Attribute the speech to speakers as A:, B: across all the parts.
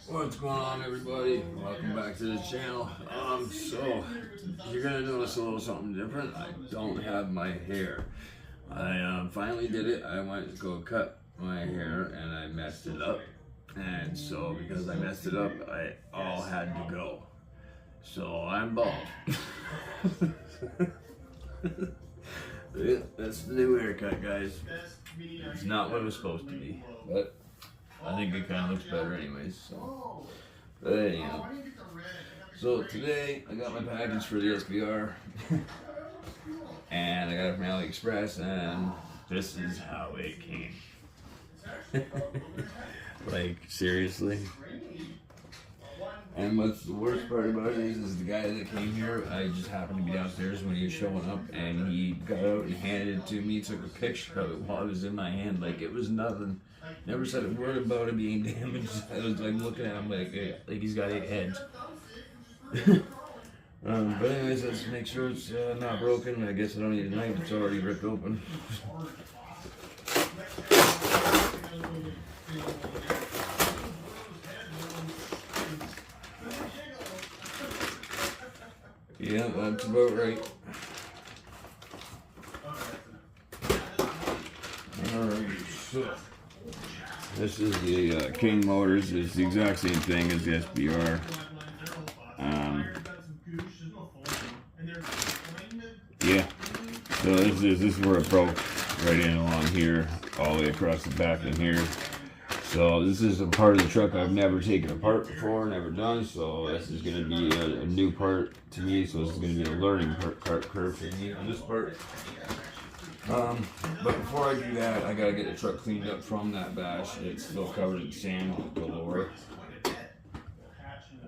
A: What's going on, everybody? Welcome back to the channel. So you're gonna notice a little something different. I don't have my hair. I finally did it. I went to go cut my hair and I messed it up. And so because I messed it up, I all had to go. So I'm bald. That's the new haircut, guys. It's not what it was supposed to be, but I think it kind of looks better anyways. So, but anyhow, so today I got my package for the SBR, and I got it from AliExpress, and this is how it came. Like, seriously. And what's the worst part about it is the guy that came here, I just happened to be downstairs when he was showing up, and he got out and handed it to me, took a picture of it while it was in my hand, like it was nothing. Never said a word about it being damaged. I was like looking at him like he's got 8 heads. But anyways, let's make sure it's not broken. I guess I don't need a knife, it's already ripped open. Yeah, that's about right. Alright, so this is the King Motors. It's the exact same thing as the SBR. Yeah, so this is where it broke, right in along here, all the way across the back in here. So this is a part of the truck I've never taken apart before, never done, so this is going to be a new part to me, so this is going to be a learning curve for me on this part. But before I do that, I got to get the truck cleaned up from that bash. It's still covered in sand galore.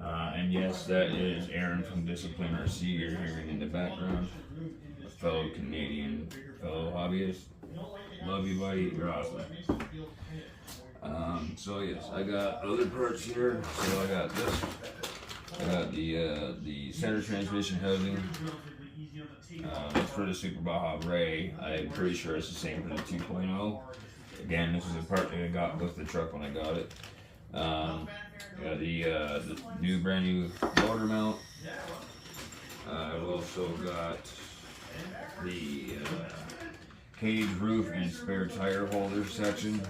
A: And yes, that is Aaron from Discipline RC you're hearing in the background. A fellow Canadian, fellow hobbyist. Love you, buddy. You're awesome. So yes, I got other parts here. So I got this. I got the center transmission housing. It's for the Super Baja Ray. I'm pretty sure it's the same for the 2.0. Again, this is a part that I got with the truck when I got it. Got the new brand new motor mount. I've also got the cage roof and spare tire holder section.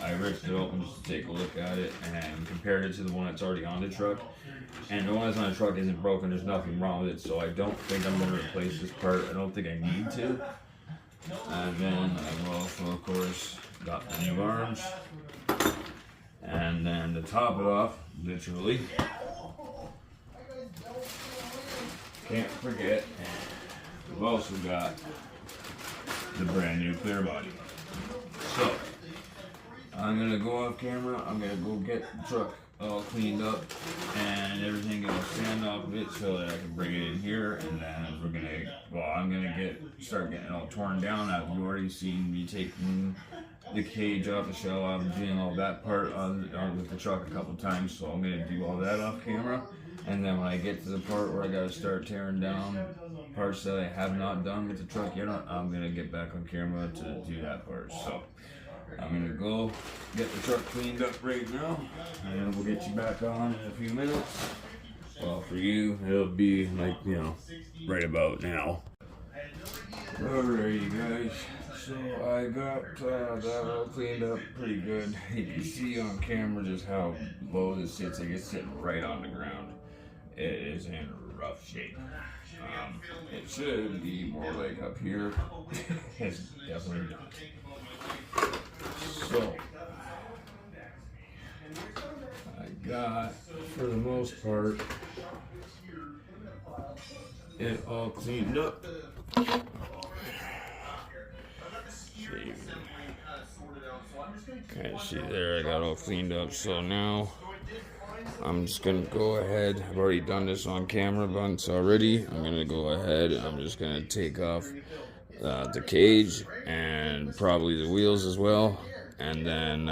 A: I ripped it open just to take a look at it and compared it to the one that's already on the truck. And the one that's on the truck isn't broken, there's nothing wrong with it, so I don't think I'm going to replace this part. I don't think I need to. And then I've also, of course, got the new arms. And then to top it off, literally, can't forget, we've also got the brand new clear body. So, I'm going to go off camera, I'm going to go get the truck all cleaned up and everything, gonna sand off of it so that I can bring it in here, and then we're going to, I'm going to start getting it all torn down. You've already seen me taking the cage off the shell, I'm doing all that part on with the truck a couple times, so I'm going to do all that off camera. And then when I get to the part where I got to start tearing down parts that I have not done with the truck yet, I'm going to get back on camera to do that part. So I'm going to go get the truck cleaned up right now, and then we'll get you back on in a few minutes. Well, for you, it'll be like, right about now. Alright, you guys. So I got that all cleaned up pretty good. You can see on camera just how low this sits. Like, it's sitting right on the ground. It is in rough shape. It should be more like up here. It's definitely not. So I got, for the most part, it all cleaned up. Okay, see there, I got all cleaned up. So now I'm just gonna go ahead. I've already done this on camera once already. I'm gonna go ahead. I'm just gonna take off the cage and probably the wheels as well. And then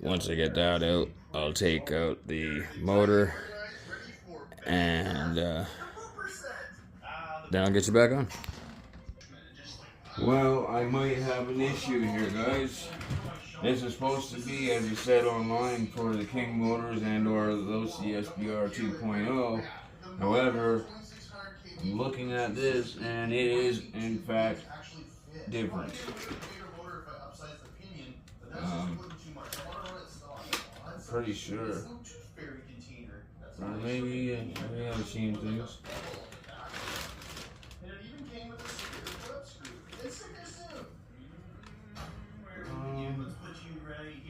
A: once I get that out, I'll take out the motor, and then I'll get you back on. Well, I might have an issue here, guys. This is supposed to be, as it said online, for the King motors and or those CSBR 2.0. However, I'm looking at this and it is in fact different. Pretty sure. Or maybe I've seen things.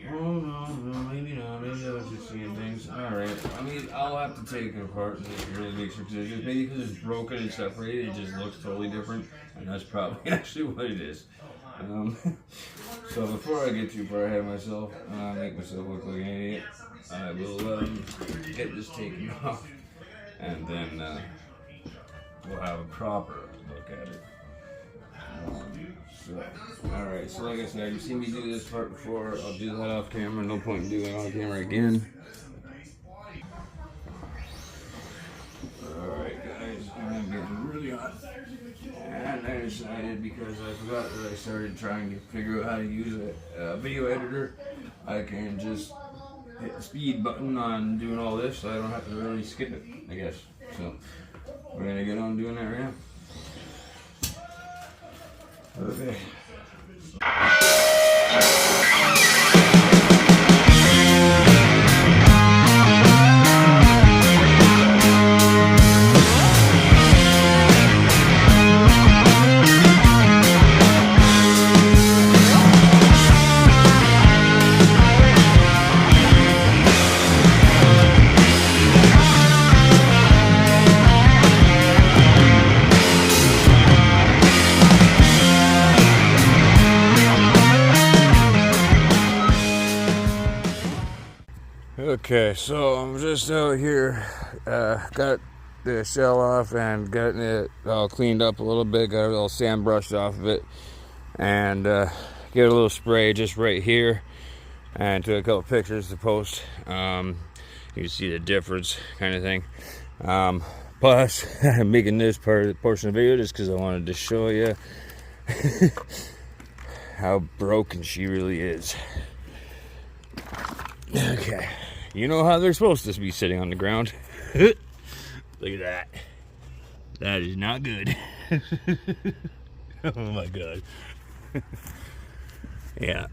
A: Oh no, maybe not. Maybe I was just seeing things. Alright, I mean, I'll have to take it apart and really make sure. Maybe because it's broken and separated, it just looks totally different. And that's probably actually what it is. So before I get too far ahead of myself, make myself look like an idiot, I will get this taken off. And then we'll have a proper look at it. Alright, so like I said, you've seen me do this part before. I'll do that off camera. No point in doing it on camera again. Alright guys, I'm getting really hot. And I decided, because I forgot that I started trying to figure out how to use a video editor, I can just hit the speed button on doing all this, so I don't have to really skip it, I guess. So we're going to get on doing that right now. Okay. Okay, so I'm just out here, got the shell off and getting it all cleaned up a little bit, got a little sand brushed off of it, and get a little spray just right here, and took a couple pictures to post. You can see the difference kind of thing. Plus, I'm making this portion of the video just because I wanted to show you how broken she really is. Okay. You know how they're supposed to be sitting on the ground. Look at that. That is not good. Oh my god. Yeah,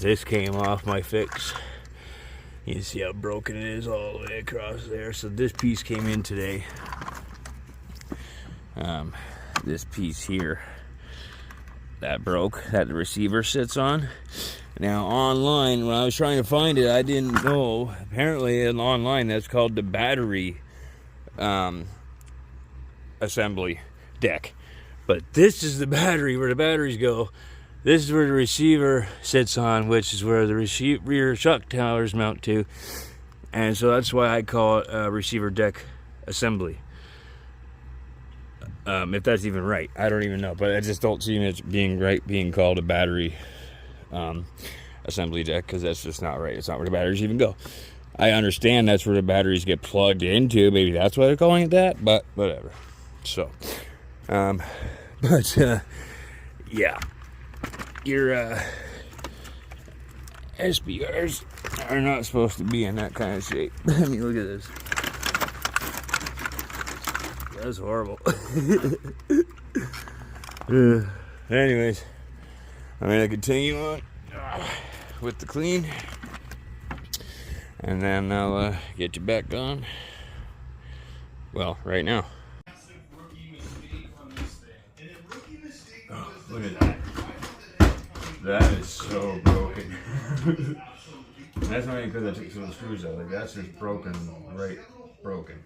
A: this came off my fix. You can see how broken it is all the way across there. So this piece came in today. This piece here that broke, that the receiver sits on. Now online, when I was trying to find it, I didn't know. Apparently online that's called the battery assembly deck. But this is the battery, where the batteries go. This is where the receiver sits on, which is where the rear shock towers mount to. And so that's why I call it a receiver deck assembly. If that's even right, I don't even know. But I just don't see it being right, being called a battery assembly deck, because that's just not right. It's not where the batteries even go. I understand that's where the batteries get plugged into. Maybe that's why they're calling it that, but whatever. So, yeah, your SBRs are not supposed to be in that kind of shape. I mean, look at this. That's horrible. Anyways, I'm gonna continue on with the clean, and then I'll get you back on. Well, right now. Oh, look at that. That is so broken. That's not even because I took some of the screws out. Like, that's just broken, right? Broken.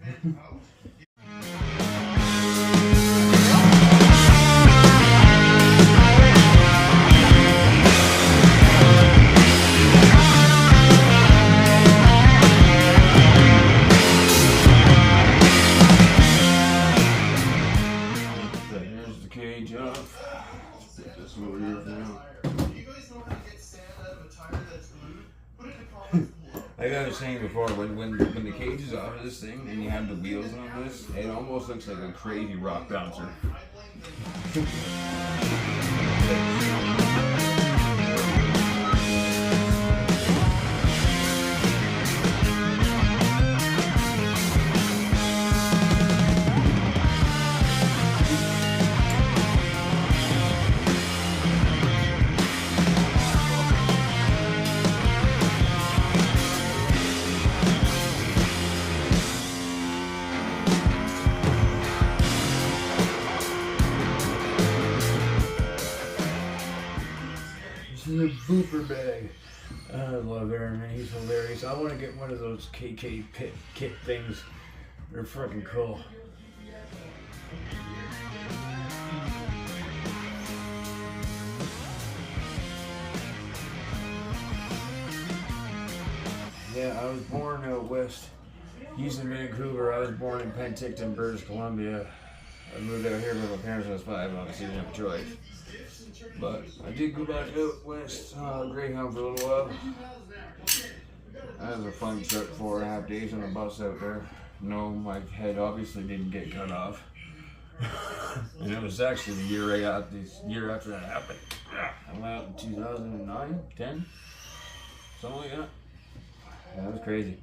A: Like I was saying before, when the cage is off of this thing and you have the wheels on this, it almost looks like a crazy rock bouncer. paper bag. I love Aaron, man. He's hilarious. I want to get one of those KK kit things. They're freaking cool. Yeah, I was born out west. He's in Vancouver. I was born in Penticton, British Columbia. I moved out here with my parents when I was 5. Obviously, didn't have a choice. But I did go back out west, Greyhound for a little while. That was a fun trip, 4.5 days on a bus out there. No, my head obviously didn't get cut off. And it was actually the year after that happened. I went out in 2009, 10, something like that. Yeah, that was crazy.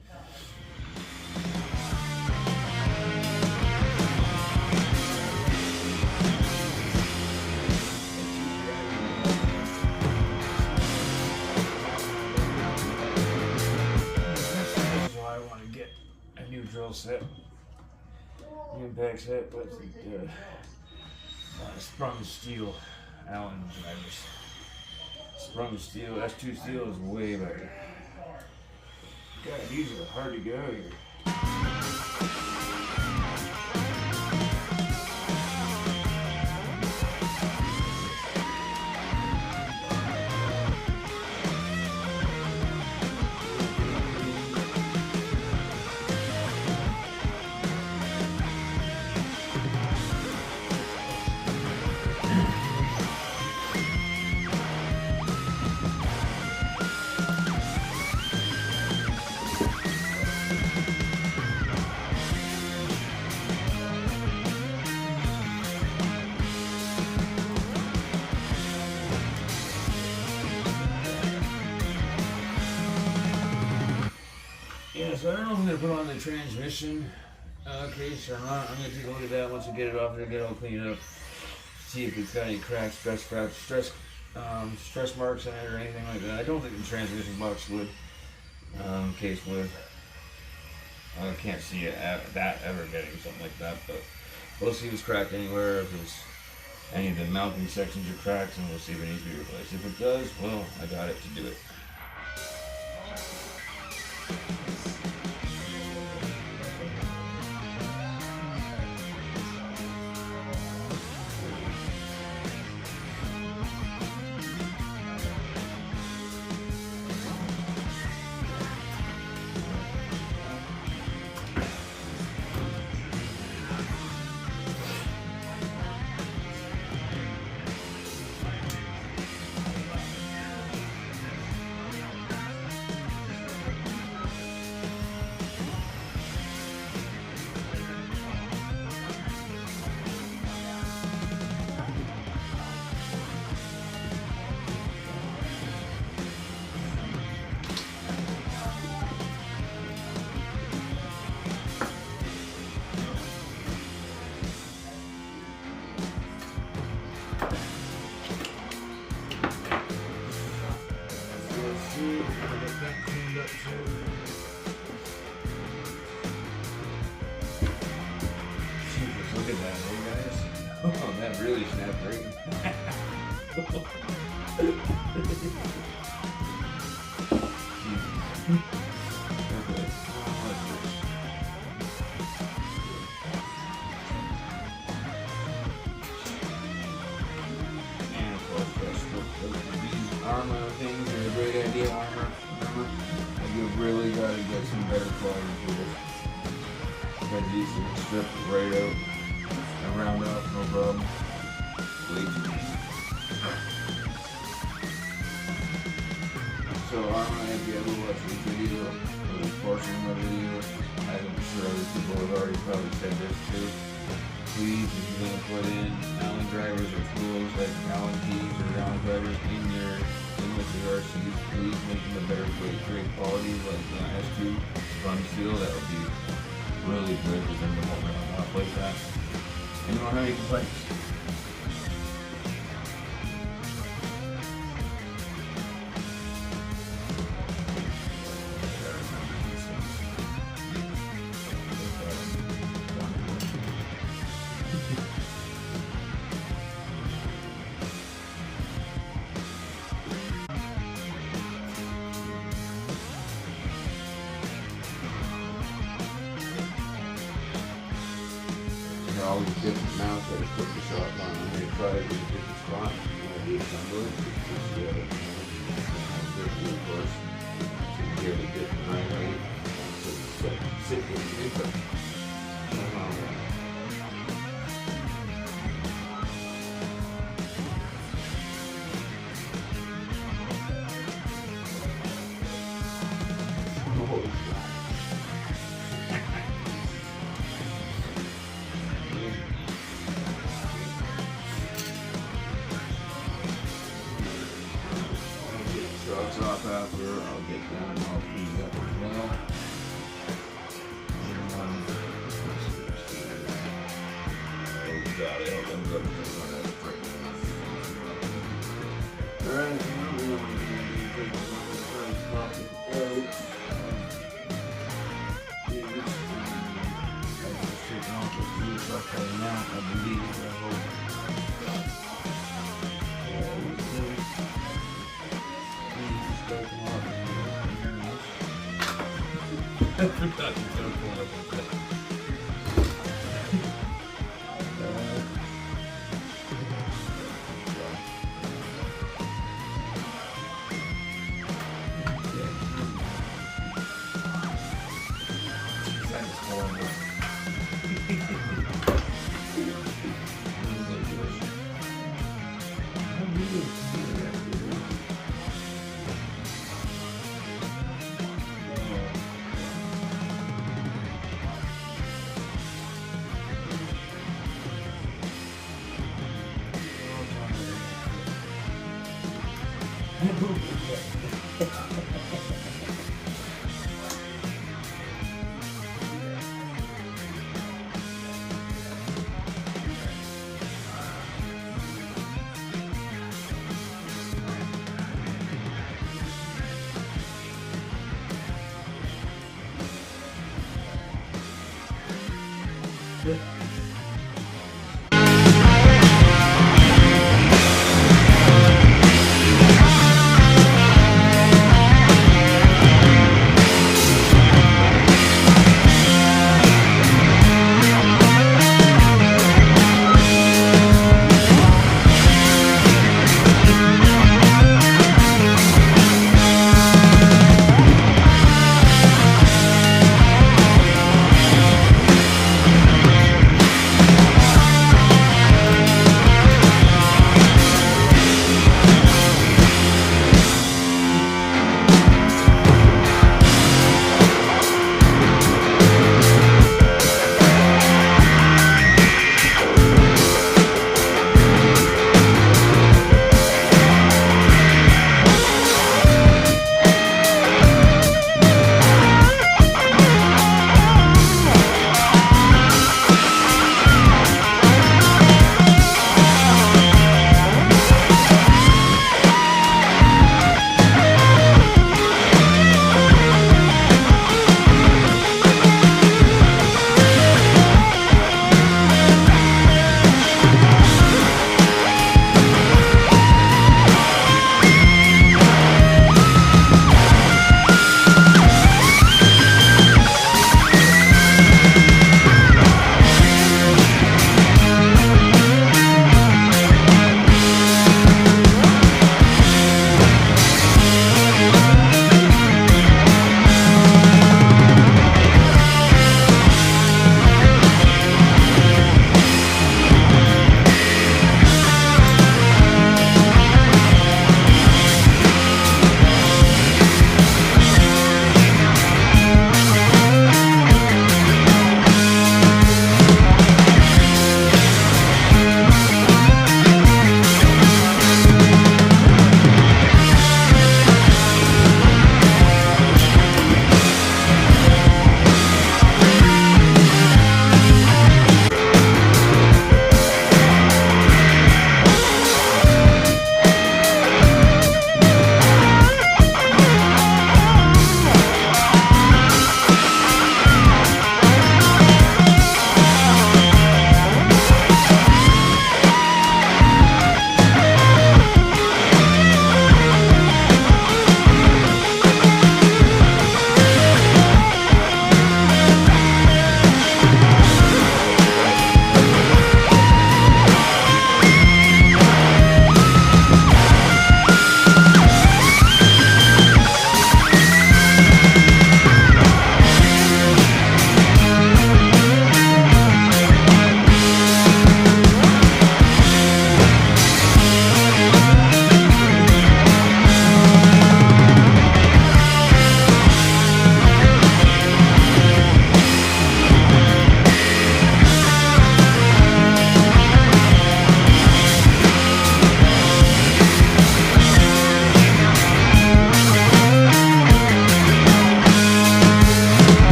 A: So I want to get a new drill set, new impact set with sprung steel Allen drivers. Sprung steel, S2 steel is way better. God, these are hard to get out of here. So I don't know if I'm going to put on the transmission case or not. I'm going to take a look at that once I get it off and get it all cleaned up. See if it's got any cracks, stress marks on it or anything like that. I don't think the transmission box would. Case would. I can't see that ever getting something like that, but we'll see if it's cracked anywhere, if it's any of the mounting sections are cracked, and we'll see if it needs to be replaced. If it does, well, I got it to do it. Look at that, hey guys. Oh, that really snapped right. And of course, these armor things are a great idea. Armor. You really got to get some better quality tools. Because these are stripped right out. Round up, no problem. Bleach. So I'm gonna be able to watch this video, or this portion of my video. I'm sure other people have already probably said this too. Please, if you're gonna put in Allen drivers or tools like Allen keys or Allen drivers in with your RCs, please make them a better great quality, like S2 sprung steel. That would be really good because then they won't run off like that. And you won't have any complaints. always different mounts that I put the shot on. I'm going to try it in a different spot. I'm going to reassemble it. Of course, to give it a different height. So sit with me, but struts off after, I'll get them all cleaned up as well. Got it, I'll end up on that frame. Alright, now we're going to take the top of the out. I'm just taking off this new stuff right now, I believe, I hope. I forgot to pull up with that. That's horrible.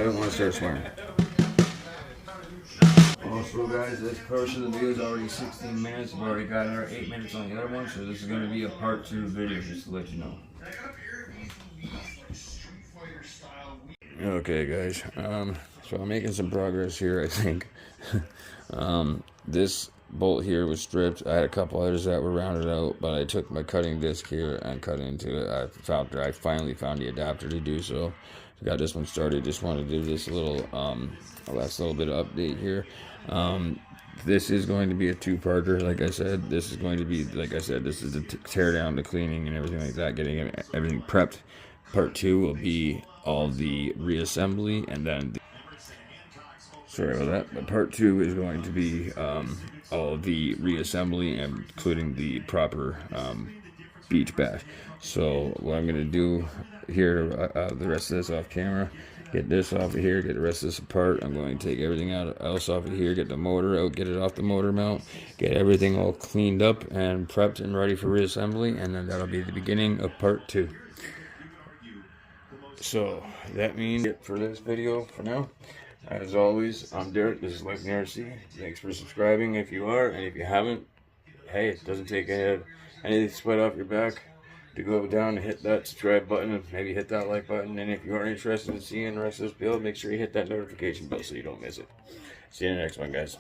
A: don't want to start swearing. Also, guys, this portion of the video is already 16 minutes. We've already got our 8 minutes on the other one, so this is going to be a part 2 video, just to let you know. Okay, guys. So I'm making some progress here, I think. This bolt here was stripped. I had a couple others that were rounded out, but I took my cutting disc here and cut into it. I finally found the adapter to do so. Got this one started. Just wanted to do this little last little bit of update here. This is going to be a two-parter. Like I said, this is going to be, like I said, this is the tear down, the cleaning, and everything like that, getting everything prepped. Part 2 will be all the reassembly, and then sorry about that, but part 2 is going to be all the reassembly, including the proper beach bash. So what I'm going to do here, the rest of this off camera, get this off of here, get the rest of this apart. I'm going to take everything else off of here, get the motor out, get it off the motor mount, get everything all cleaned up and prepped and ready for reassembly, and then that'll be the beginning of part 2. So that means it for this video for now. As always, I'm Derek. This is Life in the RC. Thanks for subscribing if you are, and if you haven't, hey, it doesn't take any sweat off your back to go down and hit that subscribe button and maybe hit that like button. And if you are interested in seeing the rest of this build, make sure you hit that notification bell so you don't miss it. See you in the next one, guys.